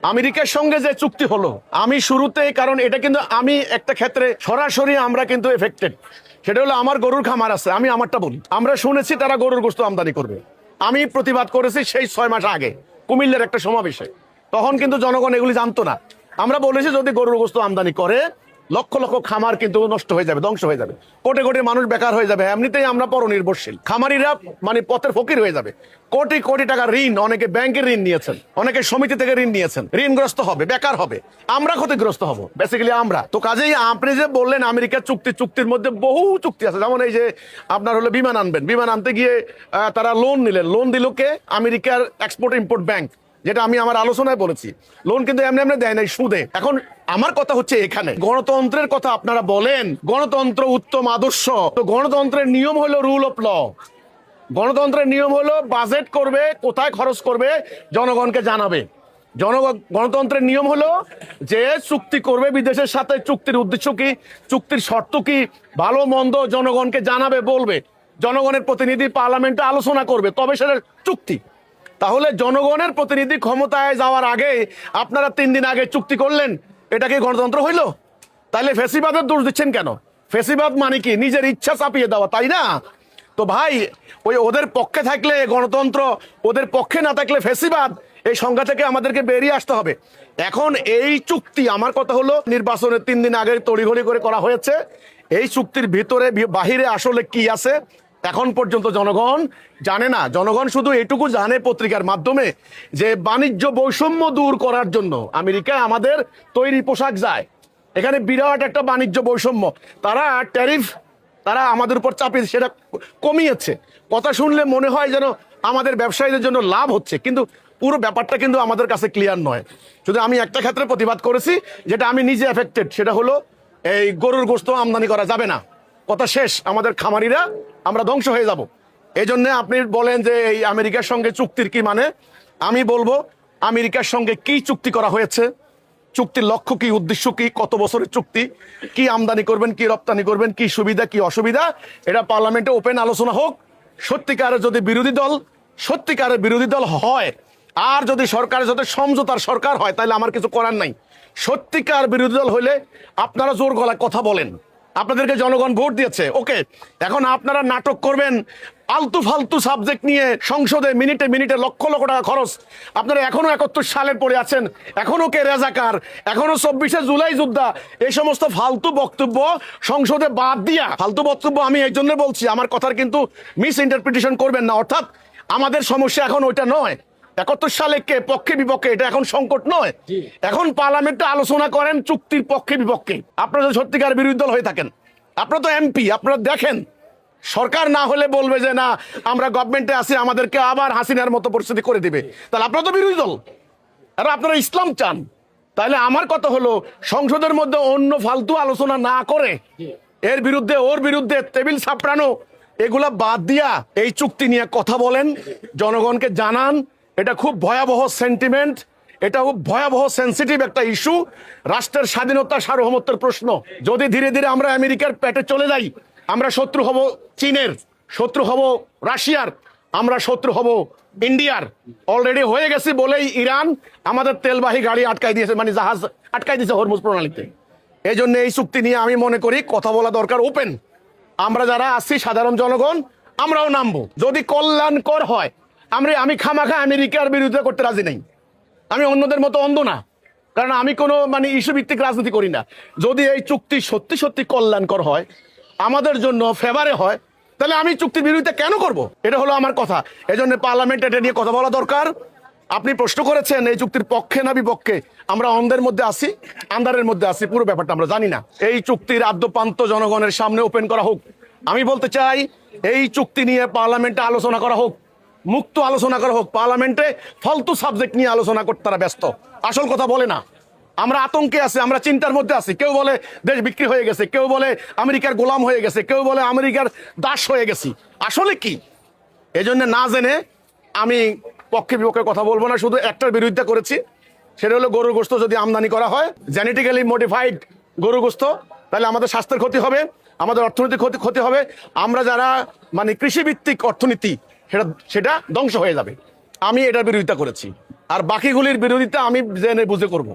আমেরিকার সঙ্গে যে চুক্তি হলো, আমি শুরুতেই, কারণ এটা কিন্তু আমি একটা ক্ষেত্রে সরাসরি আমরা কিন্তু এফেক্টেড, সেটা হলো আমার গরুর খামার আছে, আমি আমারটা বলি। আমরা শুনেছি তারা গরুর গোশত আমদানি করবে, আমি প্রতিবাদ করেছি সেই 6 মাস আগে কুমিল্লার একটা সমাবেশে। তখন কিন্তু জনগণ এগুলি জানতো না। আমরা বলেছি যদি গরুর গোশত আমদানি করে লক্ষ লক্ষ খামার কিন্তু নষ্ট হয়ে যাবে, ধ্বংস হয়ে যাবে, কোটি কোটি মানুষ বেকার হয়ে যাবে, এমনিতেই আমরা পরনির্ভরশীল, খামারিরা মানে পথের ফকির হয়ে যাবে। কোটি কোটি টাকা ঋণ, অনেকে ব্যাংকের ঋণ নিয়েছেন, অনেকে সমিতি থেকে ঋণ নিয়েছেন, ঋণগ্রস্ত হবে, বেকার হবে, আমরা ক্ষতিগ্রস্ত হব বেসিক্যালি আমরা। তো কাজেই আপনি যে বললেন আমেরিকার চুক্তির মধ্যে বহু চুক্তি আছে, যেমন এই যে আপনার হলো বিমান আনবেন, বিমান আনতে গিয়ে তারা লোন নিলেন, লোন দিল কে? আমেরিকার এক্সপোর্ট ইম্পোর্ট ব্যাংক, যেটা আমি আমার আলোচনায় বলেছি। লোন কিন্তু এমনি এমনি দেয় নাই, সুদে। এখন আমার কথা হচ্ছে এখানে গণতন্ত্রের কথা আপনারা বলেন, গণতন্ত্র উত্তম আদর্শ। তো গণতন্ত্রের নিয়ম হলো রুল অফ ল। গণতন্ত্রের নিয়ম হলো বাজেট করবে, কোথায় খরচ করবে জনগণকে জানাবে। গণতন্ত্রের নিয়ম হলো যে চুক্তি করবে বিদেশের সাথে, চুক্তির উদ্দেশ্য কি, চুক্তির শর্ত কি, ভালো মন্দ জনগণকে জানাবে, বলবে। জনগণের প্রতিনিধি পার্লামেন্টে আলোচনা করবে, তবে সেটা চুক্তি। তাহলে জনগণের প্রতিনিধি ক্ষমতায় যাওয়ার আগে আপনারা 3 দিন আগে চুক্তি করলেন, এটা কি গণতন্ত্র হইল? তাহলে ফেসিবাদের দোষ দিচ্ছেন কেন? ফেসিবাদ মানে কি? নিজের ইচ্ছা চাপিয়ে দেওয়া, তাই না? তো ভাই, ওই ওদের পক্ষে থাকলে গণতন্ত্র, ওদের পক্ষে না থাকলে ফেসিবাদ, এই সংজ্ঞা থেকে আমাদেরকে বেরিয়ে আসতে হবে। এখন এই চুক্তি, আমার কথা হলো নির্বাচনের 3 দিন আগে তড়িঘড়ি করে করা হয়েছে। এই চুক্তির ভিতরে বাহিরে আসলে কি আছে এখন পর্যন্ত জনগণ জানে না। জনগণ শুধু এটুকু জানে পত্রিকার মাধ্যমে যে বাণিজ্য বৈষম্য দূর করার জন্য আমেরিকায় আমাদের তৈরি পোশাক যায়, এখানে বিরাট একটা বাণিজ্য বৈষম্য, তারা ট্যারিফ তারা আমাদের উপর চাপিয়ে সেটা কমিয়েছে। কথা শুনলে মনে হয় যেন আমাদের ব্যবসায়ীদের জন্য লাভ হচ্ছে, কিন্তু পুরো ব্যাপারটা কিন্তু আমাদের কাছে ক্লিয়ার নয়। শুধু আমি একটা ক্ষেত্রে প্রতিবাদ করেছি, যেটা আমি নিজে এফেক্টেড, সেটা হলো এই গরুর গোশত আমদানি করা যাবে না, কথা শেষ। আমাদের খামারিরা আমরা ধ্বংস হয়ে যাব। এই জন্য আপনি বলেন যে এই আমেরিকার সঙ্গে চুক্তির কি মানে, আমি বলবো আমেরিকার সঙ্গে কি চুক্তি করা হয়েছে, চুক্তির লক্ষ্য কি, উদ্দেশ্য কি, কত বছরের চুক্তি, কি আমদানি করবেন, কি রপ্তানি করবেন, কি সুবিধা কি অসুবিধা, এটা পার্লামেন্টে ওপেন আলোচনা হোক। সত্যিকারের যদি সত্যিকারের বিরোধী দল হয়, আর যদি সরকারের সাথে সমঝোতার সরকার হয়, তাহলে আমার কিছু করার নাই। সত্যিকার বিরোধী দল হইলে আপনারা জোর গলায় কথা বলেন, আপনাদেরকে জনগণ ভোট দিয়েছে, ওকে। এখন আপনারা নাটক করবেন আলতু ফালতু সাবজেক্ট নিয়ে সংসদে, মিনিটে মিনিটে লক্ষ লক্ষ টাকা খরচ। আপনারা এখনো 71 সালের পরে আছেন, এখনো কে রেজাকার, এখনো 24শে জুলাই যোদ্ধা, এই সমস্ত ফালতু বক্তব্য সংসদে বাদ দিয়া। ফালতু বক্তব্য আমি এই জন্য বলছি, আমার কথার কিন্তু মিস ইন্টারপ্রিটেশন করবেন না। অর্থাৎ আমাদের সমস্যা এখন ওইটা নয়, 71 সালে কে পক্ষে বিপক্ষে, এটা এখন সংকট নয়। এখন পার্লামেন্টে আলোচনা করেন চুক্তির পক্ষে বিপক্ষে। আপনারা যদি সত্যিকার বিরোধী দল হয়ে থাকেন, আপনারা তো এমপি, আপনারা দেখেন সরকার না হলে বলবে যে না আমরা গভর্নমেন্টে আছি, আমাদেরকে আবার হাসিনার মতো পরিস্থিতি করে দিবে, তাহলে আপনারা তো বিরোধী দল, আর আপনারা ইসলাম চান। তাহলে আমার কথা হলো সংসদের মধ্যে অন্য ফালতু আলোচনা না করে এর বিরুদ্ধে ওর বিরুদ্ধে টেবিল সাপড়ানো এগুলা বাদ দিয়া এই চুক্তি নিয়ে কথা বলেন, জনগণকে জানান। এটা খুব ভয়াবহ সেন্টিমেন্ট, এটা খুব ভয়াবহ সেন্সিটিভ একটা ইস্যু, রাষ্ট্রের স্বাধীনতা সার্বভৌমত্বের প্রশ্ন। যদি ধীরে ধীরে আমরা আমেরিকার পেটে চলে যাই, আমরা শত্রু হব চীনের, শত্রু হব রাশিয়ার, আমরা শত্রু হব ইন্ডিয়ার। অলরেডি হয়ে গেছে বলেই ইরান আমাদের তেলবাহী গাড়ি আটকাই দিয়েছে, মানে জাহাজ আটকাই দিয়েছে হরমুজ প্রণালীতে। এই জন্য এই চুক্তি নিয়ে আমি মনে করি কথা বলা দরকার ওপেন। আমরা যারা আছি সাধারণ জনগণ, আমরাও নামবো যদি কল্যাণকর হয়। আমি খামাখা আমেরিকার বিরুদ্ধে করতে রাজি নেই, আমি অন্যদের মতো অন্ধ না, কারণ আমি কোনো মানে ইস্যু ভিত্তিক রাজনীতি করি না। যদি এই চুক্তি সত্যি সত্যি কল্যাণকর হয়, আমাদের জন্য ফেভারে হয়, তাহলে আমি চুক্তির বিরোধিতা কেন করব? এটা হলো আমার কথা। এই জন্য পার্লামেন্টে এটা নিয়ে কথা বলা দরকার। আপনি প্রশ্ন করেছেন এই চুক্তির পক্ষে না বিপক্ষে, আমরা অন্ধের মধ্যে আছি, আন্ধারের মধ্যে আছি, পুরো ব্যাপারটা আমরা জানি না। এই চুক্তির আদ্যপান্ত জনগণের সামনে ওপেন করা হোক। আমি বলতে চাই এই চুক্তি নিয়ে পার্লামেন্টে আলোচনা করা হোক, মুক্ত আলোচনা করা হোক। পার্লামেন্টে ফালতু সাবজেক্ট নিয়ে আলোচনা করতে তারা ব্যস্ত, আসল কথা বলে না। আমরা আতঙ্কে আছি, আমরা চিন্তার মধ্যে আছি। কেউ বলে দেশ বিক্রি হয়ে গেছে, কেউ বলে আমেরিকার গোলাম হয়ে গেছে, কেউ বলে আমেরিকার দাস হয়ে গেছি। আসলে কি? এজন্য না জেনে আমি পক্ষে বিপক্ষে কথা বলবো না, শুধু একটার বিরোধিতা করেছি, সেটা হলো গরুর গোশত যদি আমদানি করা হয়, জেনেটিক্যালি মডিফাইড গরুর গোশত, তাহলে আমাদের স্বাস্থ্যের ক্ষতি হবে, আমাদের অর্থনৈতিক ক্ষতি হবে। আমরা যারা মানে কৃষিভিত্তিক অর্থনীতি, সেটা ধ্বংস হয়ে যাবে। আমি এটার বিরোধিতা করেছি। আর বাকিগুলির বিরোধিতা আমি জেনে বুঝে করব।